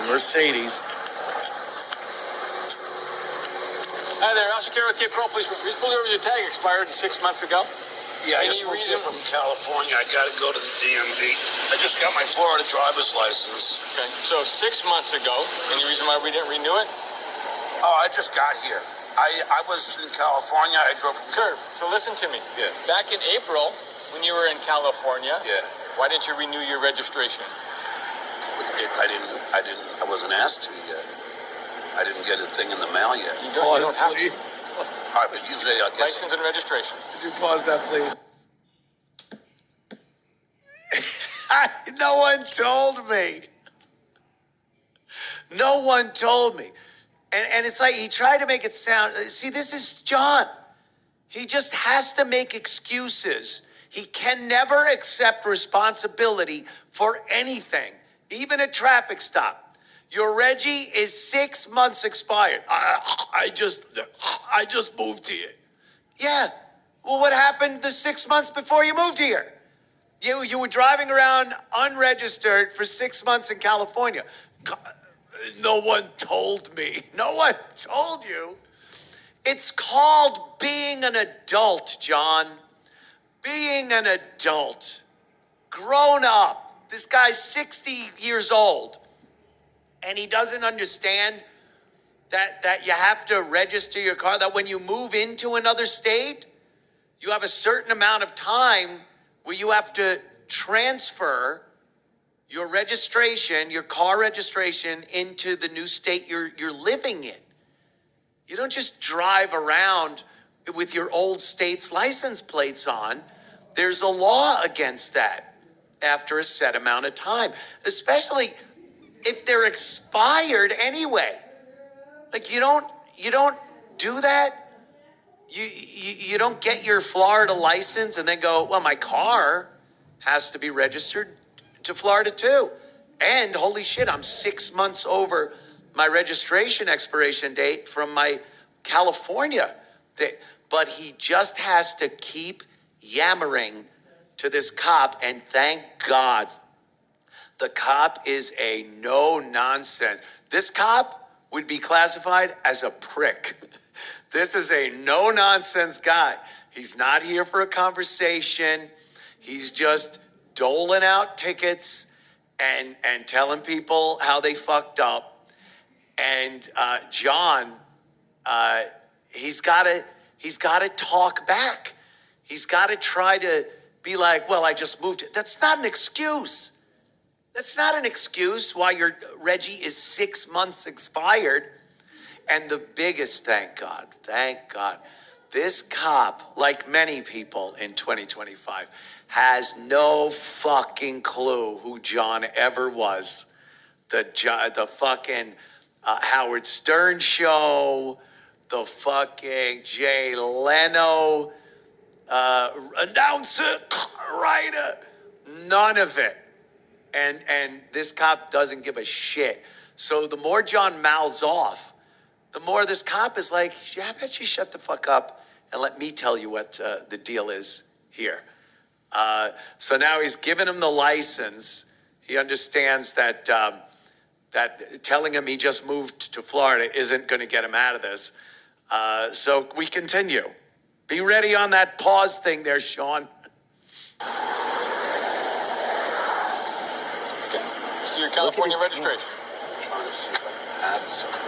Mercedes. Hi there, Officer Care with Cape Coral Police. Please pull over. Your tag expired 6 months ago. Yeah, I just moved here from California. I got to go to the DMV. I just got my Florida driver's license. Okay, so 6 months ago. Any reason why we didn't renew it? Oh, I just got here. I was in California. I drove from... Sir, so listen to me. Yeah. Back in April, when you were in California, Yeah. why didn't you renew your registration? I wasn't asked to yet. I didn't get a thing in the mail yet. You don't have to. All right, but usually I guess... License and registration. Could you pause that, please? No one told me. No one told me. And it's like he tried to make it sound, see, this is John. He just has to make excuses. He can never accept responsibility for anything, even a traffic stop. Your Reggie is 6 months expired. I just moved here. Yeah. Well, what happened the 6 months before you moved here? You were driving around unregistered for 6 months in California. No one told me. No one told you. It's called being an adult, John. Being an adult. Grown up. This guy's 60 years old. And he doesn't understand that you have to register your car, that when you move into another state, you have a certain amount of time where you have to transfer your registration, your car registration, into the new state you're living in. You don't just drive around with your old state's license plates on. There's a law against that after a set amount of time, especially if they're expired anyway. Like you don't do that. You don't get your Florida license and then go, well, my car has to be registered to Florida too. And holy shit, I'm 6 months over my registration expiration date from my California thing. But he just has to keep yammering to this cop, and thank God the cop is a no-nonsense. This cop would be classified as a prick. This is a no-nonsense guy. He's not here for a conversation. He's just doling out tickets and telling people how they fucked up. And John, he's got to talk back. He's got to try to be like, well, I just moved. That's not an excuse. That's not an excuse why your Reggie is 6 months expired. And the biggest, thank God, this cop, like many people in 2025, has no fucking clue who John ever was. The fucking Howard Stern show, the fucking Jay Leno announcer, writer, none of it. And this cop doesn't give a shit. So the more John mouths off, the more this cop is like, yeah, I bet you shut the fuck up and let me tell you what the deal is here. So now he's given him the license. He understands that that telling him he just moved to Florida isn't going to get him out of this. So we continue. Be ready on that pause thing there, Sean. See your California registration. I'm trying to see if I can add something.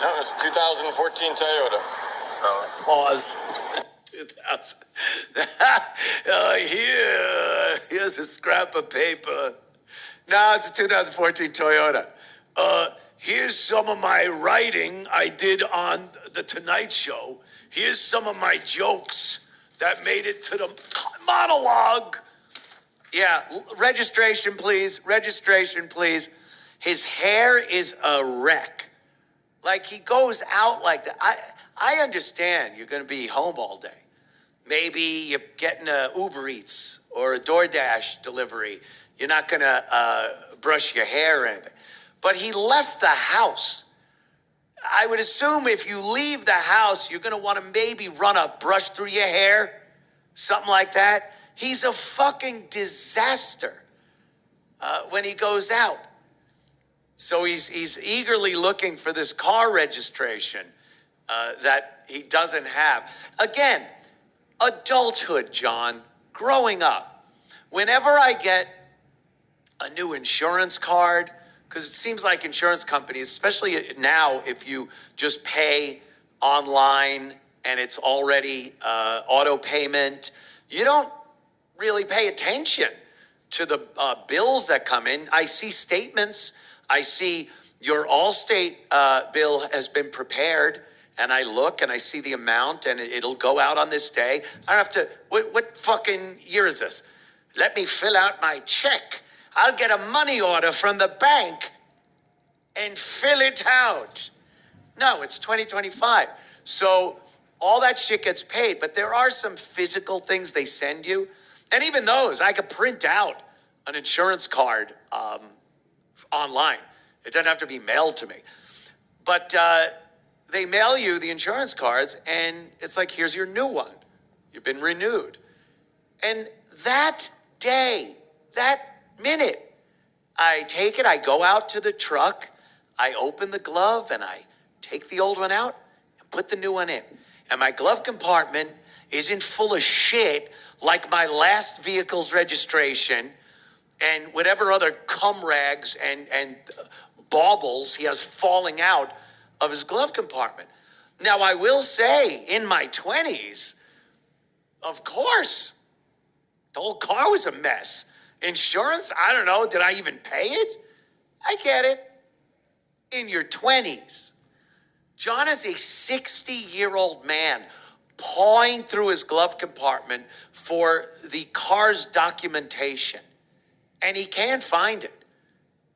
No, it's a 2014 Toyota. Pause. 2000. Here's a scrap of paper. No, it's a 2014 Toyota. Here's some of my writing I did on The Tonight Show. Here's some of my jokes that made it to the monologue. Yeah, registration, please. Registration, please. His hair is a wreck. Like, he goes out like that. I understand you're going to be home all day. Maybe you're getting a Uber Eats or a DoorDash delivery. You're not going to brush your hair or anything. But he left the house. I would assume if you leave the house, you're going to want to maybe run a brush through your hair, something like that. He's a fucking disaster when he goes out. So he's eagerly looking for this car registration that he doesn't have. Again, adulthood, John, growing up. Whenever I get a new insurance card, because it seems like insurance companies, especially now, if you just pay online and it's already auto payment, you don't really pay attention to the bills that come in. I see statements. I see your Allstate bill has been prepared, and I look and I see the amount, and it'll go out on this day. I don't have to, what fucking year is this? Let me fill out my check. I'll get a money order from the bank and fill it out. No, it's 2025. So all that shit gets paid, but there are some physical things they send you. And even those, I could print out an insurance card online. It doesn't have to be mailed to me. But they mail you the insurance cards, and it's like, here's your new one. You've been renewed. And that day, that minute, I take it, I go out to the truck, I open the glove, and I take the old one out and put the new one in. And my glove compartment isn't full of shit like my last vehicle's registration and whatever other cum rags and baubles he has falling out of his glove compartment. Now, I will say, in my 20s, of course, the whole car was a mess. Insurance, I don't know, did I even pay it? I get it. In your 20s, John is a 60-year-old man pawing through his glove compartment for the car's documentation, and he can't find it.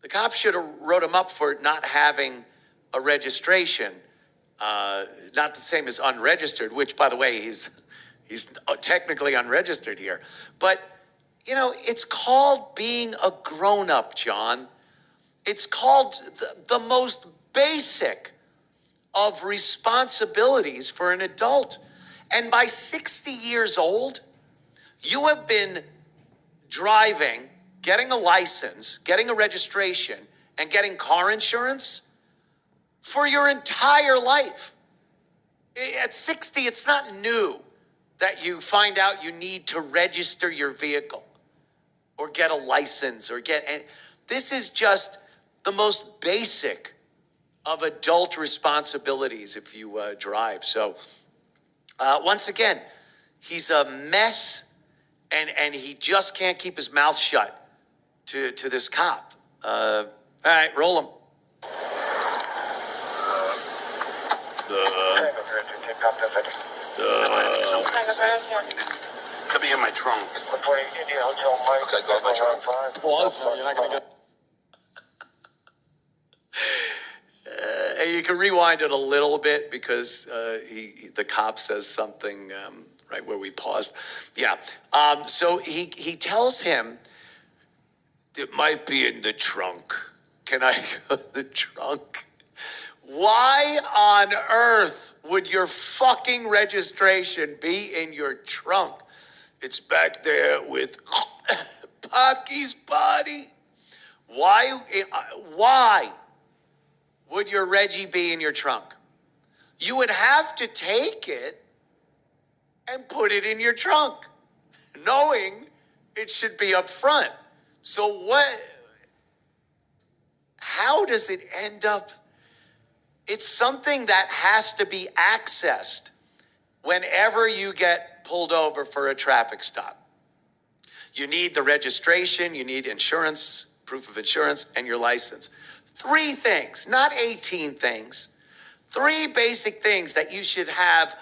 The cops should have wrote him up for not having a registration, not the same as unregistered, which, by the way, he's technically unregistered here. But, you know, it's called being a grown-up, John. It's called the most basic of responsibilities for an adult. And by 60 years old, you have been driving, getting a license, getting a registration, and getting car insurance for your entire life. At 60, it's not new that you find out you need to register your vehicle or get a license or this is just the most basic of adult responsibilities if you drive. So once again, he's a mess, and he just can't keep his mouth shut to this cop. All right, roll him. Could be in my trunk. Okay, go in my trunk. Pause. You're not going to get... You can rewind it a little bit because the cop says something right where we paused. Yeah. So he tells him, it might be in the trunk. Can I go in the trunk? Why on earth would your fucking registration be in your trunk? It's back there with Pocky's body. Why would your Reggie be in your trunk? You would have to take it and put it in your trunk, knowing it should be up front. So how does it end up? It's something that has to be accessed whenever you get pulled over for a traffic stop. You need the registration, you need insurance, proof of insurance, and your license. 3 things, not 18 things. 3 basic things that you should have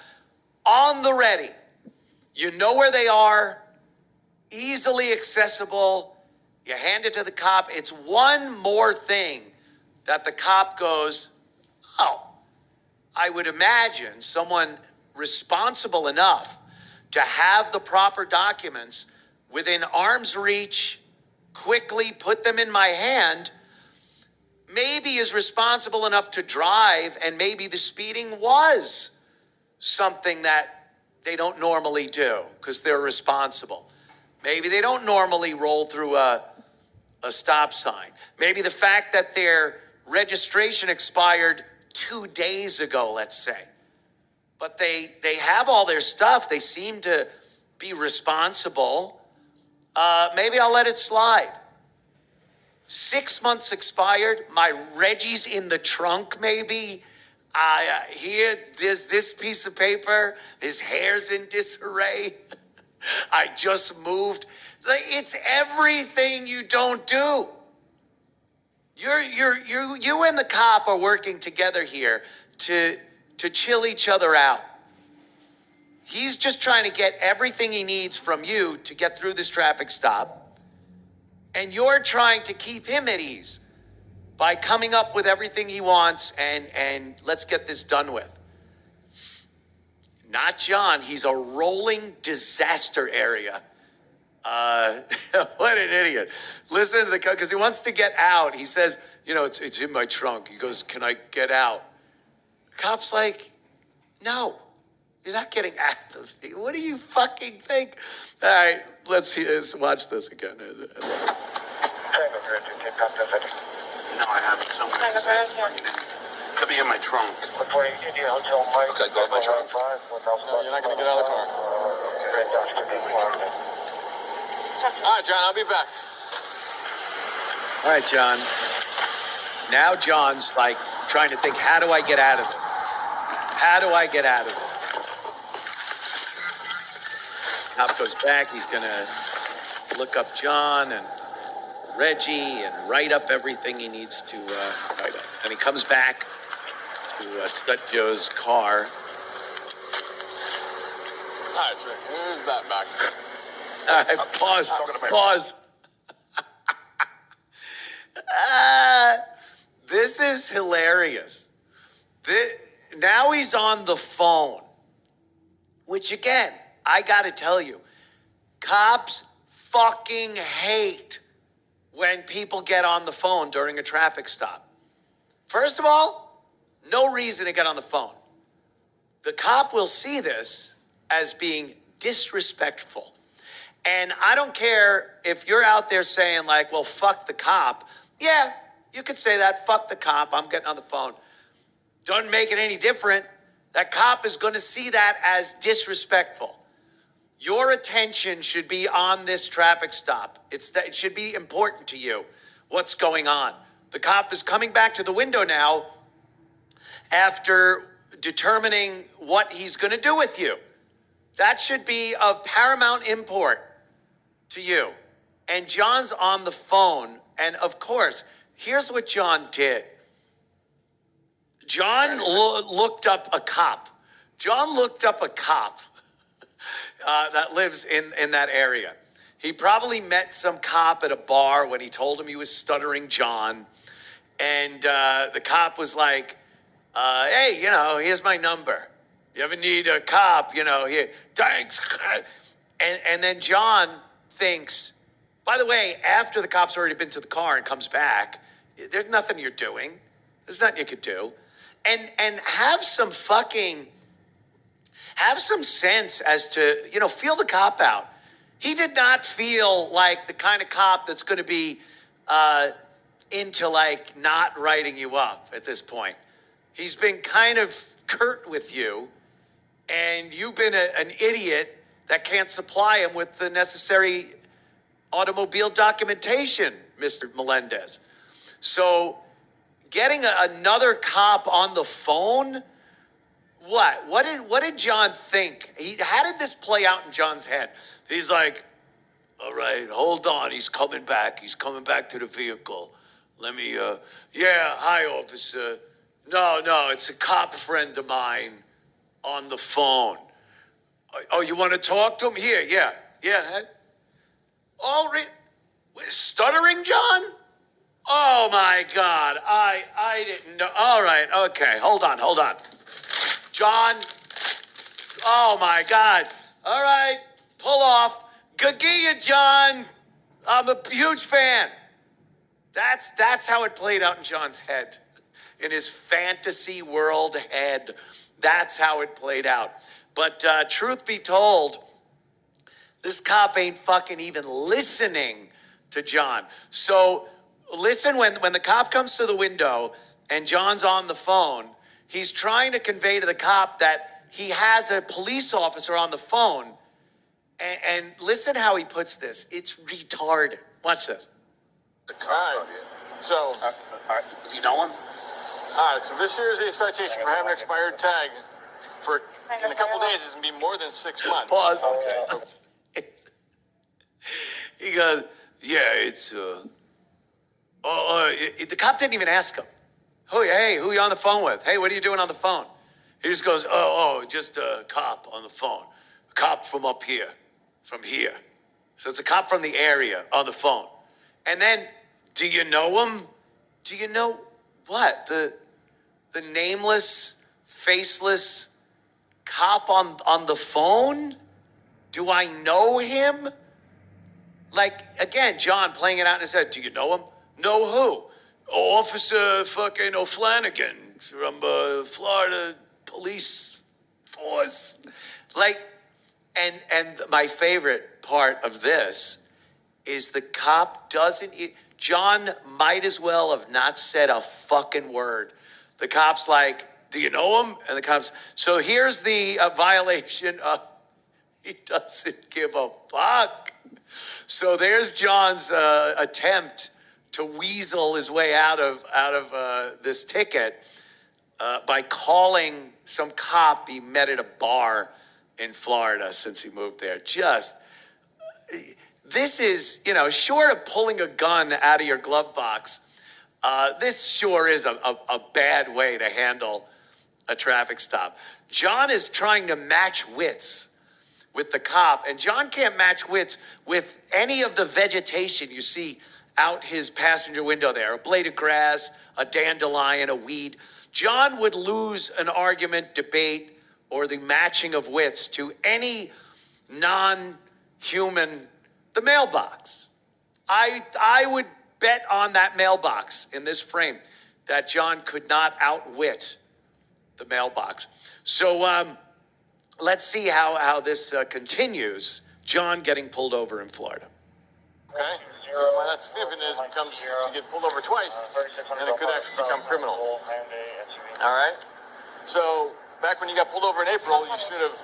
on the ready. You know where they are, easily accessible. You hand it to the cop. It's one more thing that the cop goes, oh, I would imagine someone responsible enough to have the proper documents within arm's reach, quickly put them in my hand, maybe is responsible enough to drive, and maybe the speeding was something that they don't normally do because they're responsible. Maybe they don't normally roll through a stop sign. Maybe the fact that their registration expired 2 days ago, let's say, but they have all their stuff. They seem to be responsible. Maybe I'll let it slide. 6 months expired. My Reggie's in the trunk, maybe. Here, there's this piece of paper. His hair's in disarray. I just moved. It's everything you don't do. You and the cop are working together here to chill each other out. He's just trying to get everything he needs from you to get through this traffic stop. And you're trying to keep him at ease by coming up with everything he wants and let's get this done with. Not John. He's a rolling disaster area. What an idiot. Listen to the cop, because he wants to get out. He says, it's in my trunk. He goes, can I get out? The cop's like, no, you're not getting out of me. What do you fucking think? All right, let's watch this again. No, I haven't. Could be in my trunk. Okay, go in my trunk. No, you're not going to get out of the car. All right, John, I'll be back. All right, John. Now John's like trying to think, how do I get out of this? How do I get out of this? Cop goes back. He's going to look up John and Reggie and write up everything he needs to write up. And he comes back to Stut Joe's car. All right, Rick, here's that back. All right, pause. This is hilarious. Now he's on the phone, which again, I got to tell you, cops fucking hate when people get on the phone during a traffic stop. First of all, no reason to get on the phone. The cop will see this as being disrespectful. And I don't care if you're out there saying like, well, fuck the cop. Yeah, you could say that. Fuck the cop. I'm getting on the phone. Doesn't make it any different. That cop is going to see that as disrespectful. Your attention should be on this traffic stop. It should be important to you. What's going on? The cop is coming back to the window now after determining what he's going to do with you. That should be of paramount import to you. And John's on the phone. And of course, here's what John did. John looked up a cop. John looked up a cop that lives in that area. He probably met some cop at a bar when he told him he was Stuttering John. And the cop was like, hey, here's my number. You ever need a cop, here, thanks. And then John thinks, by the way, after the cop's already been to the car and comes back, there's nothing you're doing. There's nothing you could do. And have some sense as to, feel the cop out. He did not feel like the kind of cop that's going to be into like not writing you up at this point. He's been kind of curt with you, and you've been an idiot that can't supply him with the necessary automobile documentation, Mr. Melendez. So getting another cop on the phone, what did John think? How did this play out in John's head? He's like, all right, hold on. He's coming back. He's coming back to the vehicle. Let me, yeah, hi, officer. No, it's a cop friend of mine on the phone. Oh, you want to talk to him? Here, yeah. Oh, Stuttering John? Oh, my God. I didn't know. All right, okay, hold on. John, oh, my God. All right, pull off. Gagia, John. I'm a huge fan. That's how it played out in John's head, in his fantasy world head. That's how it played out. But truth be told, this cop ain't fucking even listening to John. So listen, when the cop comes to the window and John's on the phone, he's trying to convey to the cop that he has a police officer on the phone. And listen how he puts this. It's retarded. Watch this. The All cop. right. So, Do you know him? all right. So this here is a citation for having an expired tag. For in a couple days, it's gonna be more than 6 months. Pause. Okay. He goes, yeah, it's, the cop didn't even ask him. Oh, hey, who are you on the phone with? Hey, what are you doing on the phone? He just goes, just a cop on the phone. A cop from up here, from here. So it's a cop from the area on the phone. And then, do you know him? Do you know what? The nameless, faceless cop on the phone? Do I know him? Like, again, John playing it out in his head. Do you know him? Know who? Oh, Officer fucking O'Flanagan from Florida Police Force. Like, and my favorite part of this is the cop doesn't... John might as well have not said a fucking word. The cop's like, do you know him? And the cop's... So here's the violation of... He doesn't give a fuck. So there's John's attempt to weasel his way out of this ticket by calling some cop he met at a bar in Florida since he moved there. This is, short of pulling a gun out of your glove box, this sure is a bad way to handle a traffic stop. John is trying to match wits with the cop, and John can't match wits with any of the vegetation you see out his passenger window there. A blade of grass, a dandelion, a weed. John would lose an argument, debate, or the matching of wits to any non-human, the mailbox. I would bet on that mailbox in this frame that John could not outwit the mailbox. So let's see how this continues. John getting pulled over in Florida. Okay. Why that's significant is it becomes you get pulled over twice, and it could actually become criminal. All right. So back when you got pulled over in April, you should have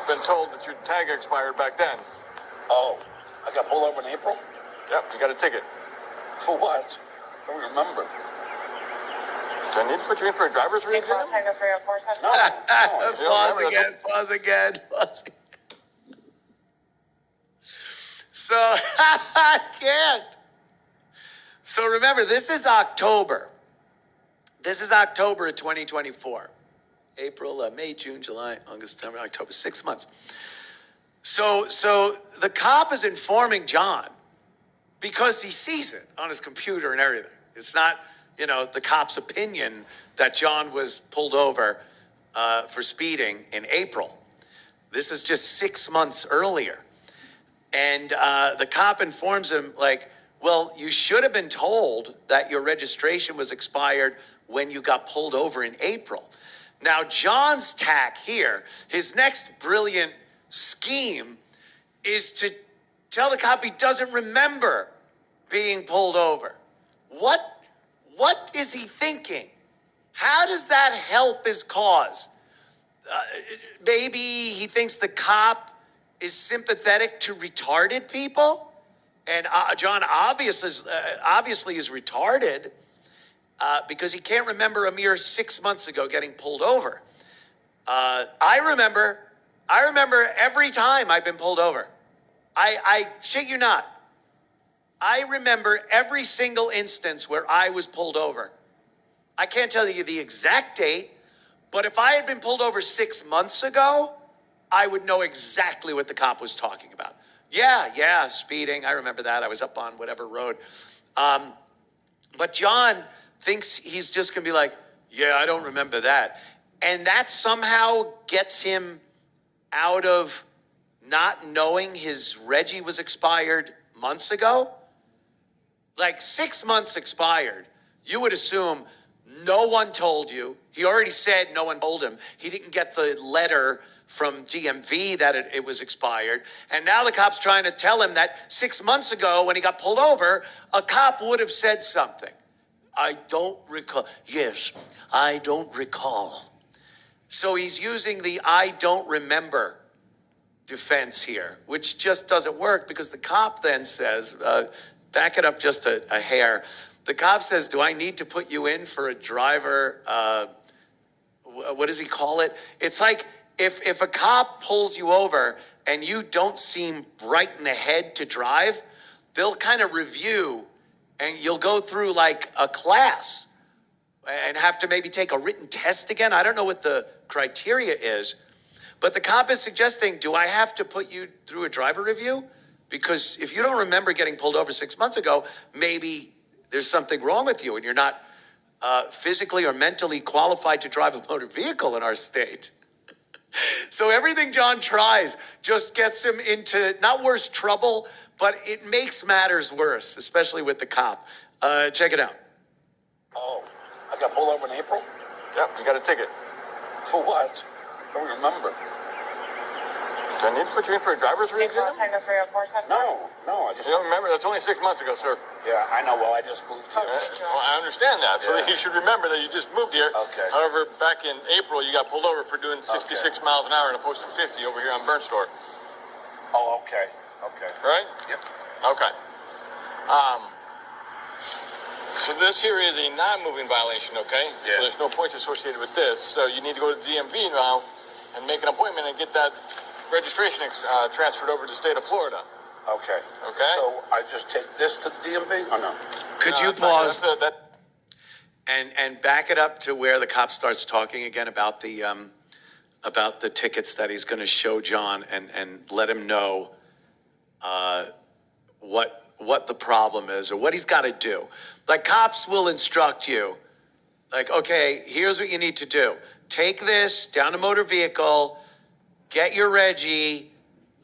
been told that your tag expired back then. Oh, I got pulled over in April? Yep. You got a ticket. For what? I don't remember. Do I need to put you in for a driver's re-exam? Pause again. So, I can't. So remember, this is October. This is October of 2024. April, May, June, July, August, September, October, 6 months. So the cop is informing John because he sees it on his computer and everything. It's not, the cop's opinion that John was pulled over for speeding in April. This is just 6 months earlier. And the cop informs him, well, you should have been told that your registration was expired when you got pulled over in April. Now, John's tack here, his next brilliant scheme is to tell the cop he doesn't remember being pulled over. What is he thinking? How does that help his cause? Maybe he thinks the cop is sympathetic to retarded people, and John obviously is retarded because he can't remember a mere 6 months ago getting pulled over. I remember every time I've been pulled over. I shit you not. I remember every single instance where I was pulled over. I can't tell you the exact date, but if I had been pulled over 6 months ago, I would know exactly what the cop was talking about. Yeah, speeding. I remember that. I was up on whatever road. But John thinks he's just going to be like, yeah, I don't remember that. And that somehow gets him out of not knowing his Reggie was expired months ago. Like 6 months expired, you would assume no one told you. He already said no one told him. He didn't get the letter from DMV that it was expired. And now the cop's trying to tell him that 6 months ago when he got pulled over, a cop would have said something. I don't recall. Yes, I don't recall. So he's using the I don't remember defense here, which just doesn't work because the cop then says, back it up just a hair. The cop says, do I need to put you in for a driver? What does he call it? It's like if a cop pulls you over and you don't seem bright in the head to drive, they'll kind of review and you'll go through like a class and have to maybe take a written test again. I don't know what the criteria is, but the cop is suggesting, do I have to put you through a driver review? Because if you don't remember getting pulled over 6 months ago, maybe there's something wrong with you and you're not physically or mentally qualified to drive a motor vehicle in our state. So everything John tries just gets him into not worse trouble, but it makes matters worse, especially with the cop. Check it out. Oh, I got pulled over in April? Yep, you got a ticket. For what? I don't remember. Do I need to put you in for a driver's review? No, I just... You don't remember? That's only 6 months ago, sir. Yeah, I know. Well, I just moved here. Well, I understand that. So Yeah. you should remember that you just moved here. Okay. However, back in April, you got pulled over for doing 66 miles an hour in opposed to 50 over here on Burn Store. Oh, okay. Okay. Right? Yep. Okay. So this here is a non-moving violation, okay? Yeah. So there's no points associated with this. So you need to go to the DMV now and make an appointment and get that registration transferred over to the state of Florida. Okay. Okay. So I just take this to the DMV or no? Could you it's not- pause that's and back it up to where the cop starts talking again about the tickets that he's going to show John and let him know what the problem is or what he's got to do. Like cops will instruct you, like, okay, here's what you need to do. Take this down to motor vehicle, get your Reggie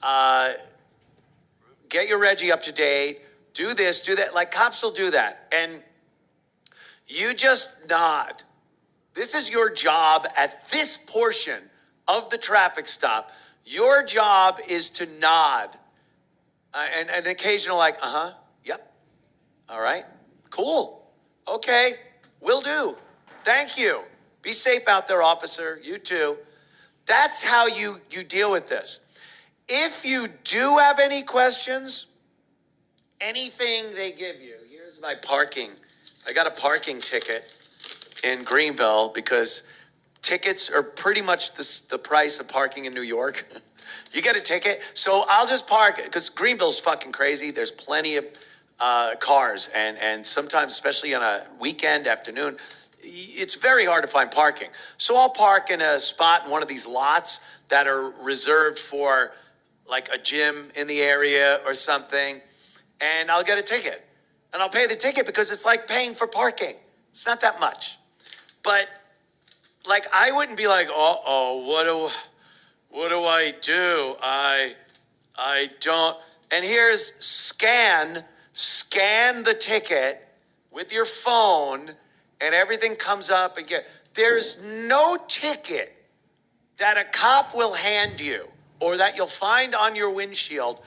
up to date, do this, do that. Like cops will do that. And you just nod. This is your job at this portion of the traffic stop. Your job is to nod. And an occasional like, yep, all right, cool, okay, will do, thank you. Be safe out there, officer, you too. That's how you deal with this. If you do have any questions, anything they give you, here's my parking. I got a parking ticket in Greenville because tickets are pretty much the price of parking in New York. You get a ticket, so I'll just park because Greenville's fucking crazy. There's plenty of cars, and sometimes, especially on a weekend afternoon, it's very hard to find parking. So I'll park in a spot in one of these lots that are reserved for like a gym in the area or something, and I'll get a ticket. And I'll pay the ticket because it's like paying for parking. It's not that much. But like I wouldn't be like, what do I do? I don't. And here's scan the ticket with your phone and everything comes up and there's no ticket that a cop will hand you or that you'll find on your windshield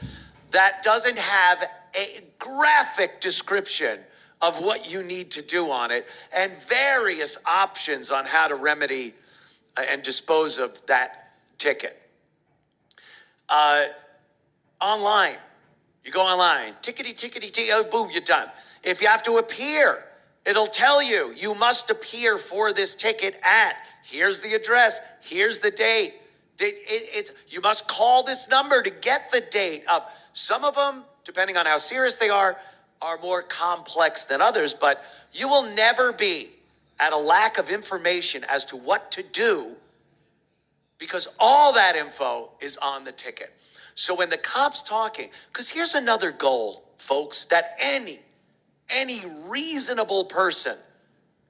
that doesn't have a graphic description of what you need to do on it and various options on how to remedy and dispose of that ticket. Online, you go online, tickety, oh, boom, you're done. If you have to appear, it'll tell you, you must appear for this ticket at, here's the address, here's the date. You must call this number to get the date up. Some of them, depending on how serious they are more complex than others, but you will never be at a lack of information as to what to do because all that info is on the ticket. So when the cop's talking, because here's another goal, folks, that any reasonable person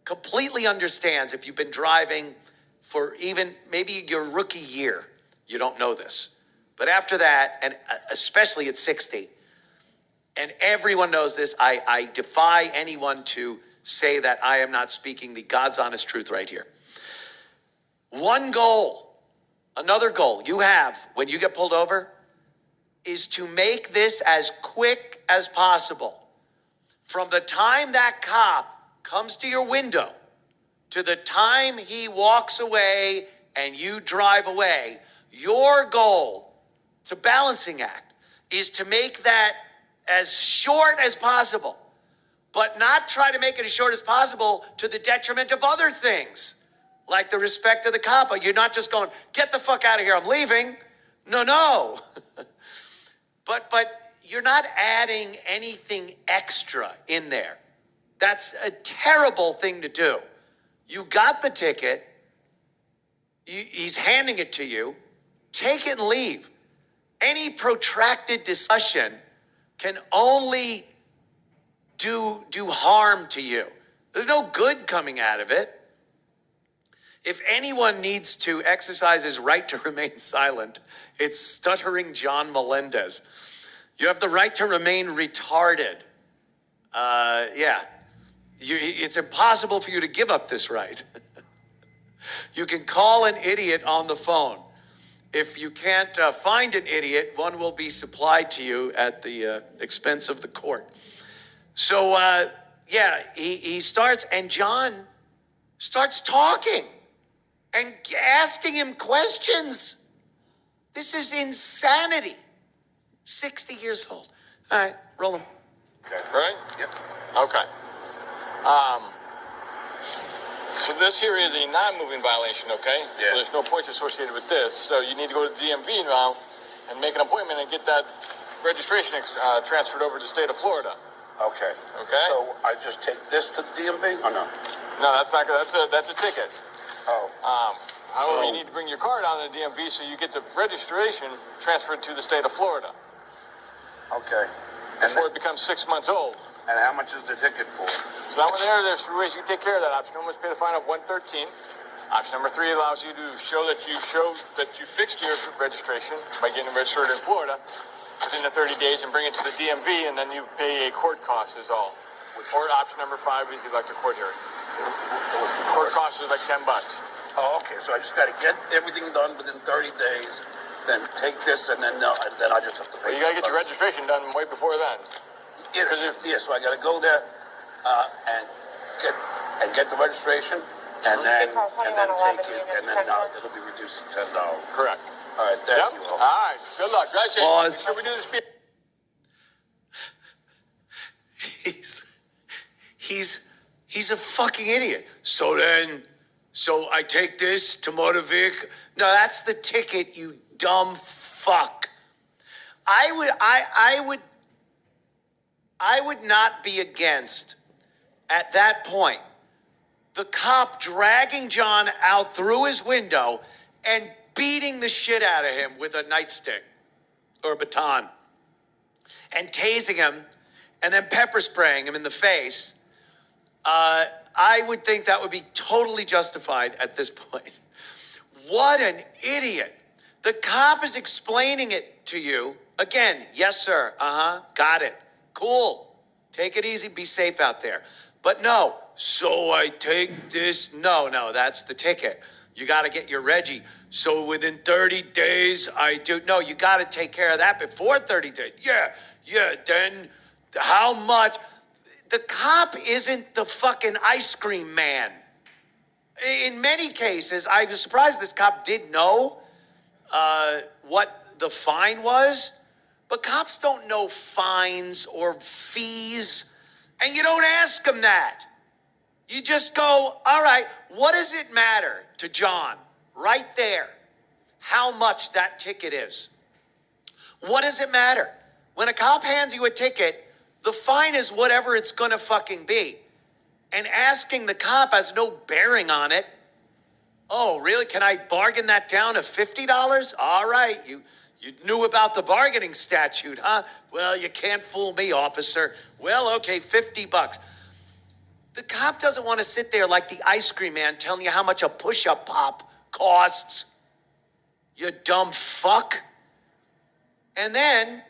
completely understands if you've been driving for even maybe your rookie year, you don't know this. But after that, and especially at 60, and everyone knows this. I defy anyone to say that I am not speaking the God's honest truth right here. One goal, another goal you have when you get pulled over is to make this as quick as possible. From the time that cop comes to your window to the time he walks away and you drive away, your goal, it's a balancing act, is to make that as short as possible, but not try to make it as short as possible to the detriment of other things, like the respect of the cop. You're not just going, get the fuck out of here, I'm leaving. No. But you're not adding anything extra in there. That's a terrible thing to do. You got the ticket. He's handing it to you. Take it and leave. Any protracted discussion can only do harm to you. There's no good coming out of it. If anyone needs to exercise his right to remain silent, it's Stuttering John Melendez. You have the right to remain retarded. It's impossible for you to give up this right. You can call an idiot on the phone. If you can't find an idiot, one will be supplied to you at the expense of the court. So, he starts, and John starts talking and asking him questions. This is insanity. 60 years old. All right, roll him. Okay. Right? Yep. Okay. So this here is a non-moving violation, okay? Yeah. So there's no points associated with this. So you need to go to the DMV now and make an appointment and get that registration transferred over to the state of Florida. Okay. Okay? So I just take this to the DMV or no? No, that's not good. That's a ticket. Oh. However, you need to bring your car down to the DMV so you get the registration transferred to the state of Florida Okay. And before it becomes 6 months old. and how much is the ticket for? So that one there's 3 ways you can take care of that. Option 1 was pay the fine of $113. Option number 3 allows you to show that you fixed your registration by getting registered in Florida within the 30 days and bring it to the DMV, and then you pay a court cost is all. Or option number 5 is like the court hearing. Court cost is like $10. Oh, okay. So I just got to get everything done within 30 days, then take this, and then I just have to pay. Well, you got to get your registration done way before then. Yes. So I got to go there and get the registration, and then take it, and then it'll be reduced to $10. Correct. All right. Thank you. All right. Good luck. Drive safe. Pause. Should we do this? He's a fucking idiot. So I take this to motor vehicle. No, that's the ticket, you dumb fuck. I would not be against, at that point, the cop dragging John out through his window and beating the shit out of him with a nightstick or a baton and tasing him and then pepper spraying him in the face. I would think that would be totally justified at this point. What an idiot. The cop is explaining it to you. Again, yes, sir. Got it. Cool. Take it easy. Be safe out there. But no, so I take this. No, that's the ticket. You got to get your Reggie. So within 30 days, I do. No, you got to take care of that before 30 days. Yeah. Then how much? The cop isn't the fucking ice cream man. In many cases, I was surprised this cop did know what the fine was, but cops don't know fines or fees, and you don't ask them that. You just go, all right, what does it matter to John right there how much that ticket is? What does it matter? When a cop hands you a ticket, the fine is whatever it's going to fucking be. And asking the cop has no bearing on it. Oh, really? Can I bargain that down to $50? All right. You knew about the bargaining statute, huh? Well, you can't fool me, officer. Well, okay, $50. The cop doesn't want to sit there like the ice cream man telling you how much a push-up pop costs. You dumb fuck. And then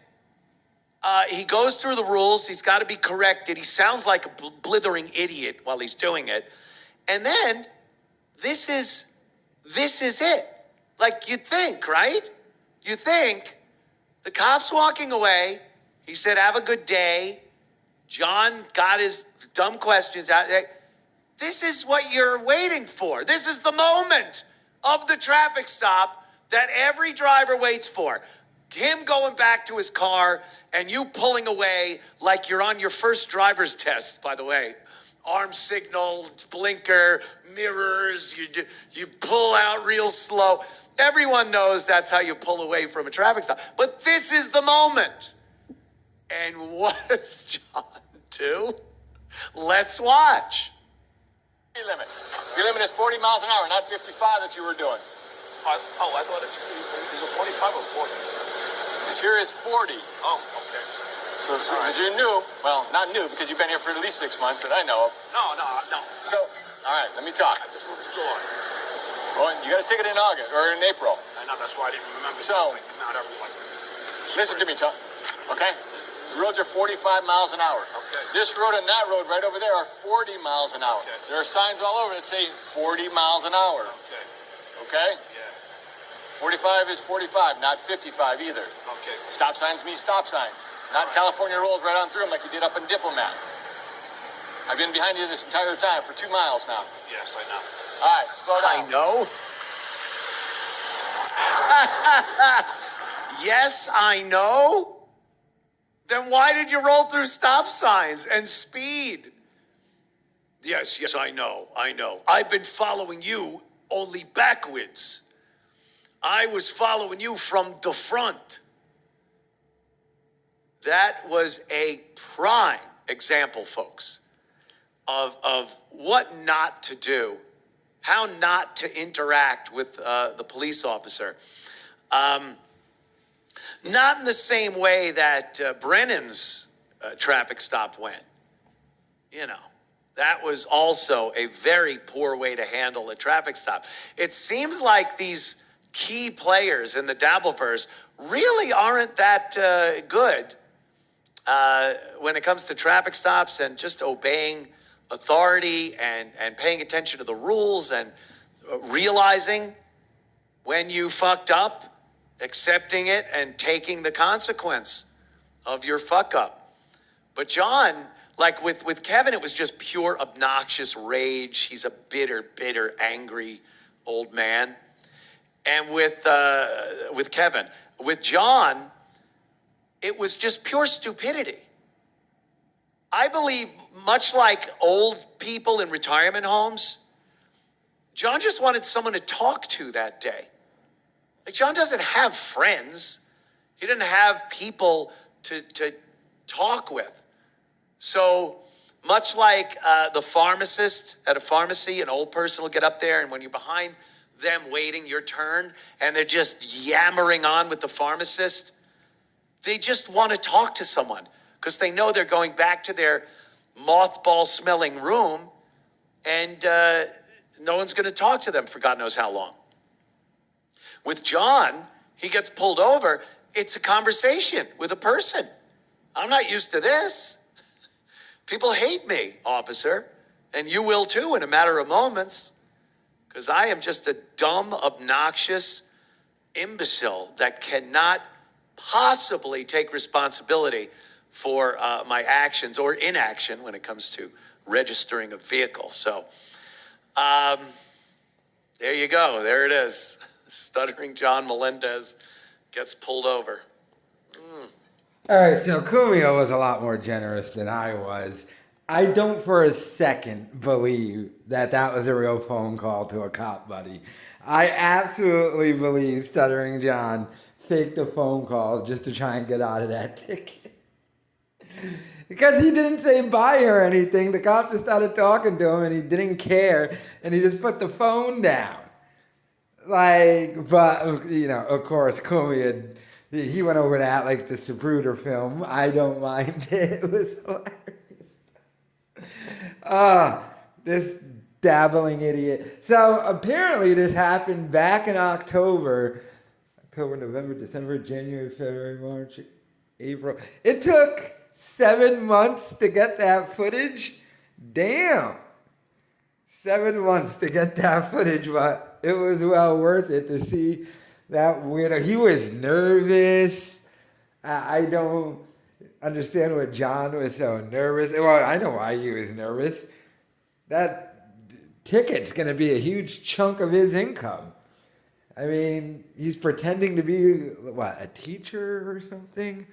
He goes through the rules. He's got to be corrected. He sounds like a blithering idiot while he's doing it. And then this is it. Like you'd think, right? You think the cop's walking away. He said, have a good day. John got his dumb questions out. This is what you're waiting for. This is the moment of the traffic stop that every driver waits for. Him going back to his car and you pulling away like you're on your first driver's test, by the way. Arm signal, blinker, mirrors, you pull out real slow. Everyone knows that's how you pull away from a traffic stop. But this is the moment. And what does John do? Let's watch. Speed limit. Speed limit is 40 miles an hour, not 55 that you were doing. I thought it was 45 or 40. This here is 40. Oh, okay. So as you're new, well, not new because you've been here for at least 6 months that I know of. No. So, all right, let me talk. I just moved to July. Well, you got a ticket in August or in April. I know, that's why I didn't remember. So, Not everyone. listen to me, Tom. Okay? The roads are 45 miles an hour. Okay. This road and that road right over there are 40 miles an hour. Okay. There are signs all over that say 40 miles an hour. Okay. Okay? Yeah. 45 is 45, not 55 either. Okay. Stop signs mean stop signs. Not California rolls right on through them like you did up in Diplomat. I've been behind you this entire time for 2 miles now. Yes, I know. All right, slow down. I know. Yes, I know. Then why did you roll through stop signs and speed? Yes, I know. I've been following you only backwards. I was following you from the front. That was a prime example, folks, of what not to do, how not to interact with the police officer. Not in the same way that Brennan's traffic stop went. You know, that was also a very poor way to handle a traffic stop. It seems like these key players in the Dabbleverse really aren't that good when it comes to traffic stops and just obeying authority and paying attention to the rules and realizing when you fucked up, accepting it and taking the consequence of your fuck up. But John, with Kevin, it was just pure obnoxious rage. He's a bitter, angry old man. And with Kevin, with John, it was just pure stupidity. I believe, much like old people in retirement homes, John just wanted someone to talk to that day. Like, John doesn't have friends. He didn't have people to talk with. So much like the pharmacist at a pharmacy, an old person will get up there, and when you're behind them waiting your turn, and they're just yammering on with the pharmacist, they just want to talk to someone because they know they're going back to their mothball-smelling room, and no one's going to talk to them for God knows how long. With John, he gets pulled over. It's a conversation with a person. I'm not used to this. People hate me, officer, and you will too in a matter of moments, because I am just a dumb, obnoxious imbecile that cannot possibly take responsibility for my actions or inaction when it comes to registering a vehicle. So there you go. There it is. Stuttering John Melendez gets pulled over. All right, so Cumia was a lot more generous than I was. I don't for a second believe that was a real phone call to a cop buddy. I absolutely believe Stuttering John faked a phone call just to try and get out of that ticket. Because he didn't say bye or anything. The cop just started talking to him and he didn't care and he just put the phone down. But, you know, of course, Cumia, he went over to act like the Zapruder film. I don't mind it. It was hilarious. This dabbling idiot. So apparently this happened back in October, November, December, January, February, March, April. It took 7 months to get that footage. Damn. 7 months to get that footage, but it was well worth it to see that weirdo. He was nervous. I don't understand what John was so nervous. Well, I know why he was nervous. That ticket's going to be a huge chunk of his income. I mean, he's pretending to be, a teacher or something?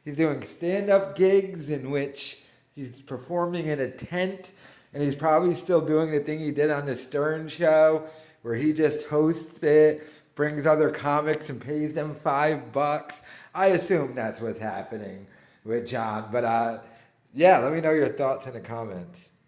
He's doing stand-up gigs in which he's performing in a tent, and he's probably still doing the thing he did on the Stern show, where he just hosts it, brings other comics and pays them $5. I assume that's what's happening with John. But yeah, let me know your thoughts in the comments.